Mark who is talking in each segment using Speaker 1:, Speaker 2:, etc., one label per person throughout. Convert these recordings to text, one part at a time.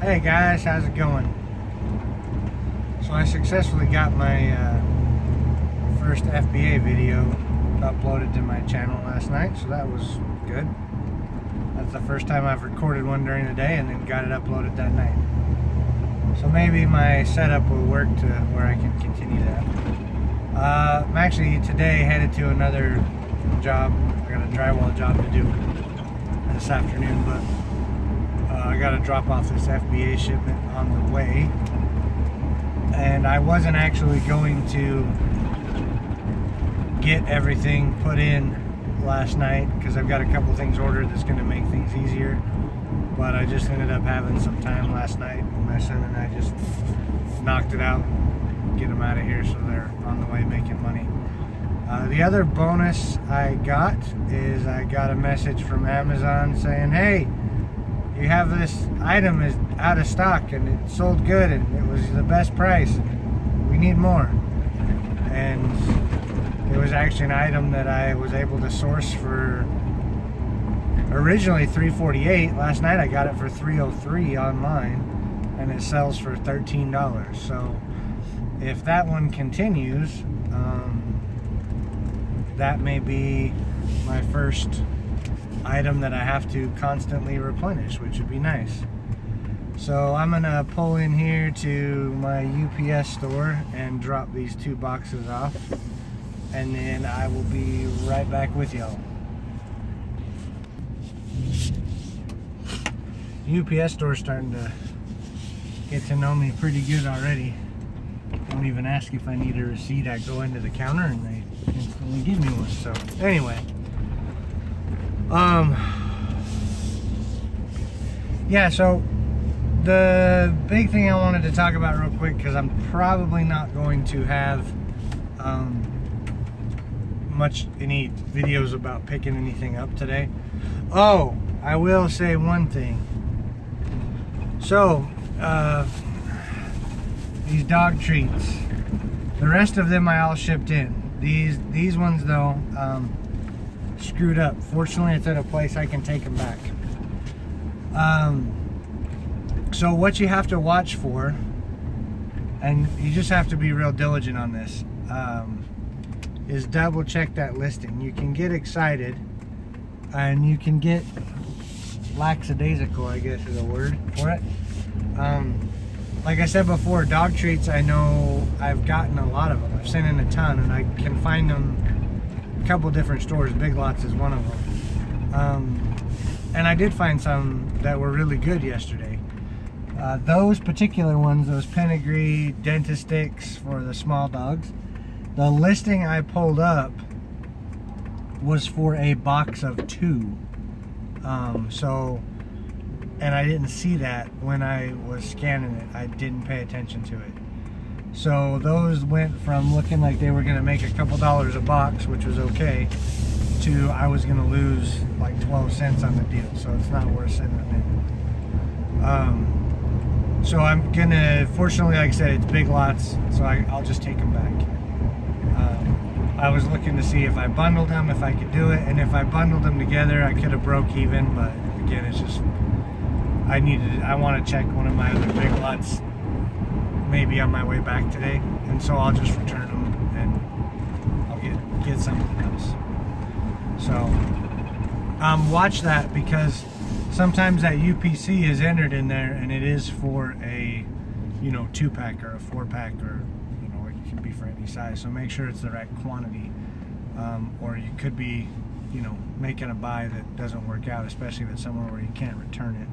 Speaker 1: Hey guys, how's it going? So I successfully got my first FBA video uploaded to my channel last night, so that was good. That's the first time I've recorded one during the day and then got it uploaded that night. So maybe my setup will work to where I can continue that. I'm actually today headed to another job. I got a drywall job to do this afternoon, but I got to drop off this FBA shipment on the way. And I wasn't actually going to get everything put in last night because I've got a couple things ordered that's going to make things easier. But I just ended up having some time last night. My son and I just knocked it out, get them out of here so they're on the way making money. The other bonus I got is I got a message from Amazon saying, hey, you have this item is out of stock and it sold good and it was the best price. We need more. And it was actually an item that I was able to source for originally $3.48. Last night I got it for $3.03 online and it sells for $13. So if that one continues, that may be my first item that I have to constantly replenish, which would be nice. So I'm gonna pull in here to my UPS store and drop these 2 boxes off, and then I will be right back with y'all. UPS store's starting to get to know me pretty good already. Don't even ask if I need a receipt. I go into the counter and they instantly give me one. So anyway, yeah, so the big thing I wanted to talk about real quick, because I'm probably not going to have any videos about picking anything up today. Oh, I will say one thing. So these dog treats, the rest of them I all shipped in. These ones though, screwed up. Fortunately, it's at a place I can take them back. So what you have to watch for, and you just have to be real diligent on this, is double check that listing. You can get excited and you can get lackadaisical, I guess is a word for it. Like I said before, dog treats, I know I've gotten a lot of them. I've sent in a ton and I can find them a couple different stores. Big Lots is one of them. And I did find some that were really good yesterday. Those particular ones, those pedigree dentist sticks for the small dogs, the listing I pulled up was for a box of 2. And I didn't see that when I was scanning it. I didn't pay attention to it. So those went from looking like they were going to make a couple dollars a box, which was okay, to I was going to lose like 12 cents on the deal. So it's not worth sending them in. So I'm going to, fortunately, like I said, it's Big Lots, so I'll just take them back. I was looking to see if I bundled them, if I could do it, and if I bundled them together, I could have broke even, but again, it's just, I want to check one of my other Big Lots maybe on my way back today, and so I'll just return them and I'll get something else. So watch that, because sometimes that UPC is entered in there and it is for a 2-pack or a 4-pack, or it can be for any size, so make sure it's the right quantity, or you could be making a buy that doesn't work out, especially if it's somewhere where you can't return it.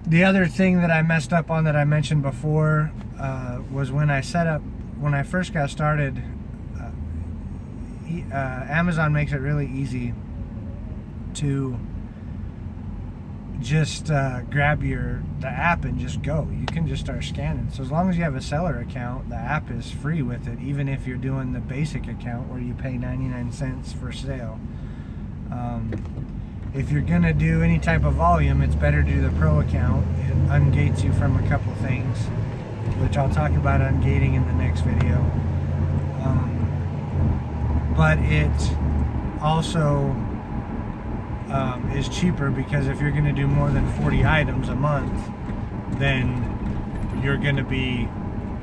Speaker 1: The other thing that I messed up on that I mentioned before was when I first got started, Amazon makes it really easy to just grab the app and just go. You can just start scanning. So as long as you have a seller account, the app is free with it, even if you're doing the basic account where you pay 99 cents for sale. If you're gonna do any type of volume, it's better to do the pro account. It ungates you from a couple things, which I'll talk about ungating in the next video. But it also is cheaper, because if you're going to do more than 40 items a month, then you're going to be,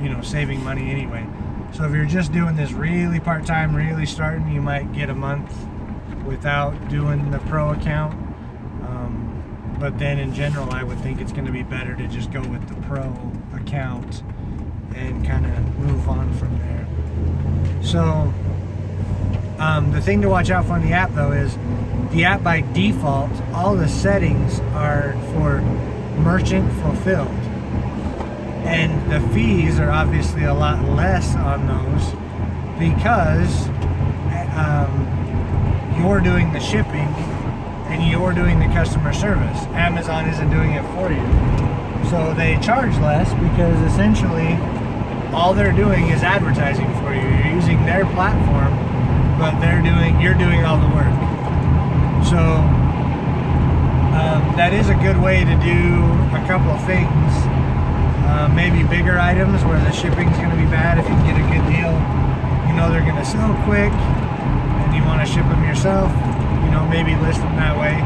Speaker 1: you know, saving money anyway. So if you're just doing this really part-time, really starting, you might get a month without doing the pro account. But then in general, I would think it's going to be better to just go with the pro account and kind of move on from there. So the thing to watch out for on the app though is the app by default, all the settings are for merchant fulfilled. And the fees are obviously a lot less on those because you're doing the shipping and you're doing the customer service. Amazon isn't doing it for you. So they charge less because essentially all they're doing is advertising for you. You're using their platform, but you're doing all the work. So that is a good way to do a couple of things. Maybe bigger items where the shipping's going to be bad. If you can get a good deal, you know they're going to sell quick, and you want to ship them yourself, you know, maybe list them that way.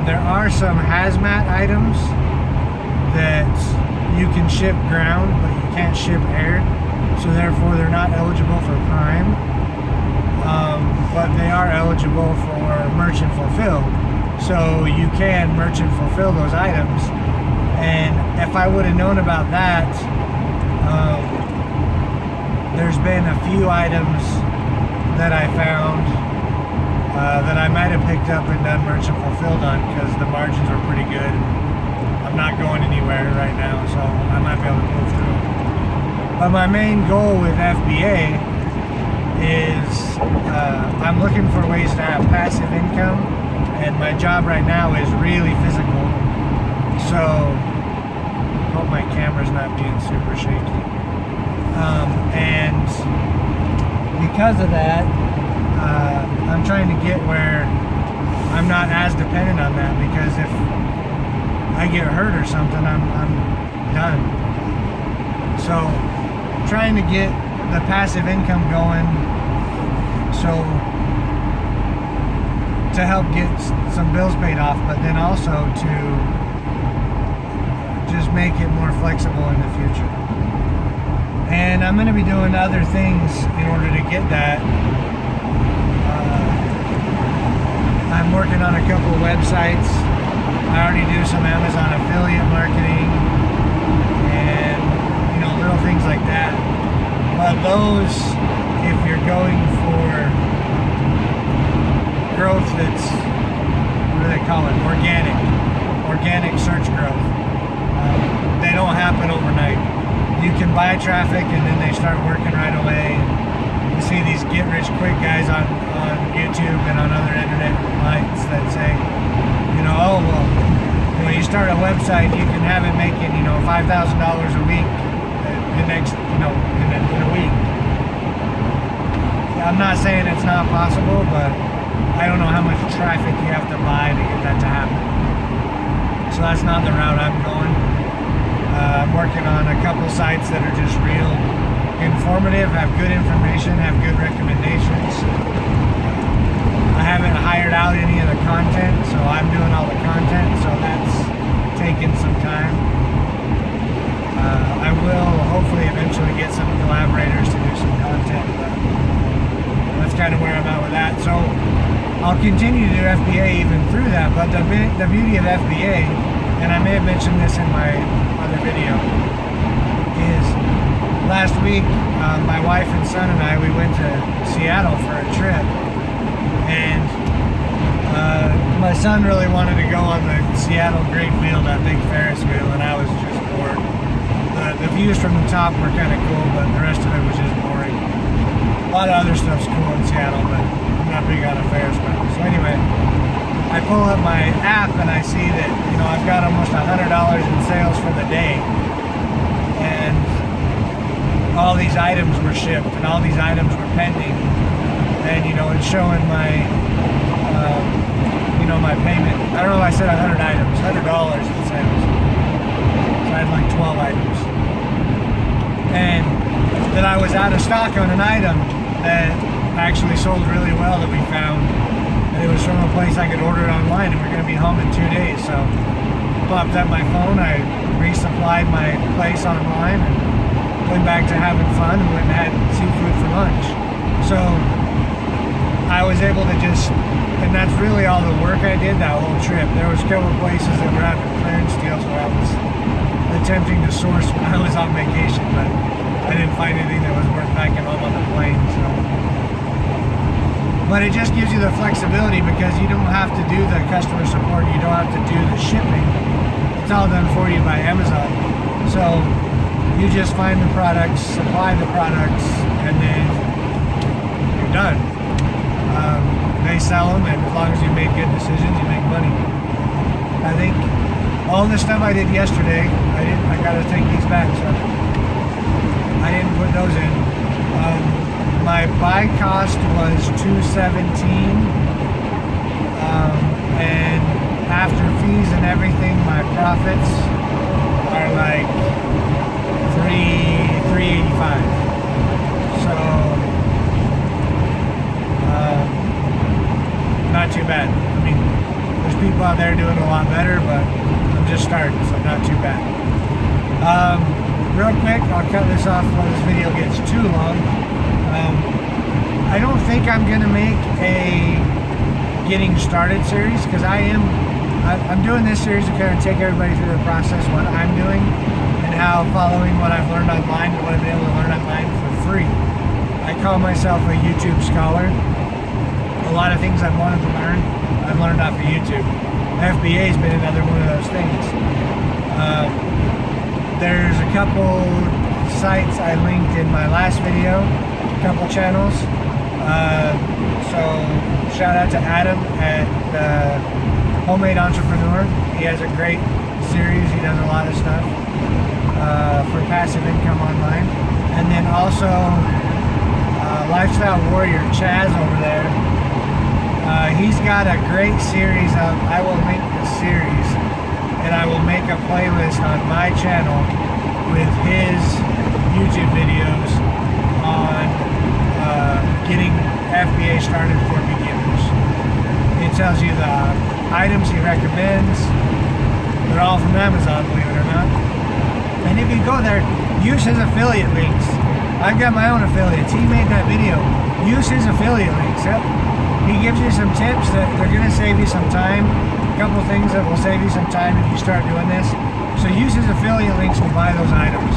Speaker 1: There are some hazmat items that you can ship ground, but you can't ship air, so therefore they're not eligible for Prime, but they are eligible for merchant fulfilled, so you can merchant fulfill those items. And if I would have known about that, there's been a few items that I found that I might have picked up and done merchant fulfilled on, because the margins were pretty good. I'm not going anywhere right now, so I might be able to move through. But my main goal with FBA is I'm looking for ways to have passive income, and my job right now is really physical. So hope my camera's not being super shaky. And because of that, I'm trying to get where I'm not as dependent on that, because if I get hurt or something, I'm done. So trying to get the passive income going, so to help get some bills paid off, but then also to just make it more flexible in the future. And I'm going to be doing other things in order to get that. I'm working on a couple of websites. I already do some Amazon affiliate marketing and, you know, little things like that. But those, if you're going for growth that's, what do they call it, organic search growth, they don't happen overnight. You can buy traffic and then they start working right away. You see these get-rich-quick guys on YouTube and on other internet sites that say, you know, oh, well, when you start a website, you can have it making, you know, $5,000 a week the next, you know, in a week. I'm not saying it's not possible, but I don't know how much traffic you have to buy to get that to happen. So that's not the route I'm going. I'm working on a couple sites that are just real informative, have good information, have good recommendations. I haven't hired out any of the content, so I'm doing all the content, so that's taken some time. I will hopefully eventually get some collaborators to do some content, but that's kind of where I'm at with that. So I'll continue to do FBA even through that, but the beauty of FBA, and I may have mentioned this in my other video, is last week my wife and son and I, we went to Seattle for a trip, and my son really wanted to go on the Seattle Great Wheel, that big Ferris wheel, and I was just bored. The views from the top were kind of cool, but the rest of it was just boring. A lot of other stuff's cool in Seattle, but I'm not big on a Ferris wheel. So anyway, I pull up my app and I see that, you know, I've got almost $100 in sales for the day, and all these items were shipped and all these items were pending, and, you know, it's showing my you know, my payment. I don't know if I said 100 items, $100 in sales. So I had like 12 items, and that I was out of stock on an item that actually sold really well that we found. And It was from a place I could order it online, and we're going to be home in 2 days. So popped up my phone, I resupplied my place online, and went back to having fun and went and had seafood for lunch. So I was able to just, and that's really all the work I did that whole trip. There was a couple of places that were having clearance deals where I was attempting to source when I was on vacation, but I didn't find anything that was worth backing home on the plane. So, but it just gives you the flexibility because you don't have to do the customer support, you don't have to do the shipping. It's all done for you by Amazon. So you just find the products, supply the products, and then you're done. They sell them, and as long as you make good decisions, you make money. I think all the stuff I did yesterday, I gotta take these back, so I didn't put those in. My buy cost was $217, and after fees and everything, my profits are like $385. So not too bad. I mean, there's people out there doing a lot better, but I'm just starting, so not too bad. Real quick, I'll cut this off before this video gets too long. I don't think I'm gonna make a getting started series because I'm doing this series to kind of take everybody through the process, what I'm doing, and how following what I've learned online and what I've been able to learn online for free. I call myself a YouTube scholar. A lot of things I've wanted to learn, I've learned off of YouTube. FBA has been another one of those things. There's a couple sites I linked in my last video, a couple channels. So shout out to Adam at Homemade Entrepreneur. He has a great series. He does a lot of stuff for passive income online. And then also Lifestyle Warrior Chaz over there. He's got a great series of, I will link the series, and I will make a playlist on my channel with his YouTube videos on getting FBA started for beginners. It tells you the items he recommends. They're all from Amazon, believe it or not. And if you go there, use his affiliate links. I've got my own affiliates. He made that video. Use his affiliate links. Yep. He gives you some tips that they're going to save you some time. A couple things that will save you some time if you start doing this. So use his affiliate links to buy those items.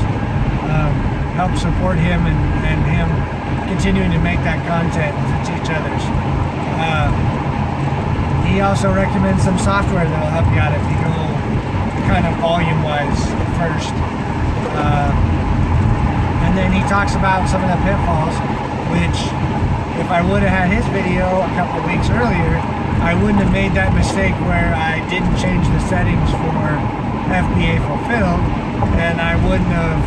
Speaker 1: Help support him and him continuing to make that content to teach others. He also recommends some software that will help you out if you go kind of volume-wise first. And then he talks about some of the pitfalls, which if I would have had his video a couple of weeks earlier, I wouldn't have made that mistake where I didn't change the settings for FBA fulfilled, and I wouldn't have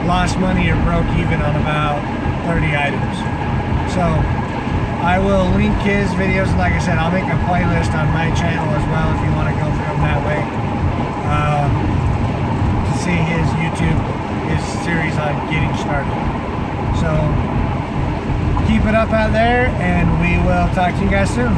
Speaker 1: lost money or broke even on about 30 items. So I will link his videos. Like I said, I'll make a playlist on my channel as well if you want to go through them that way. To see his YouTube, his series on getting started. So keep it up out there, and we will talk to you guys soon.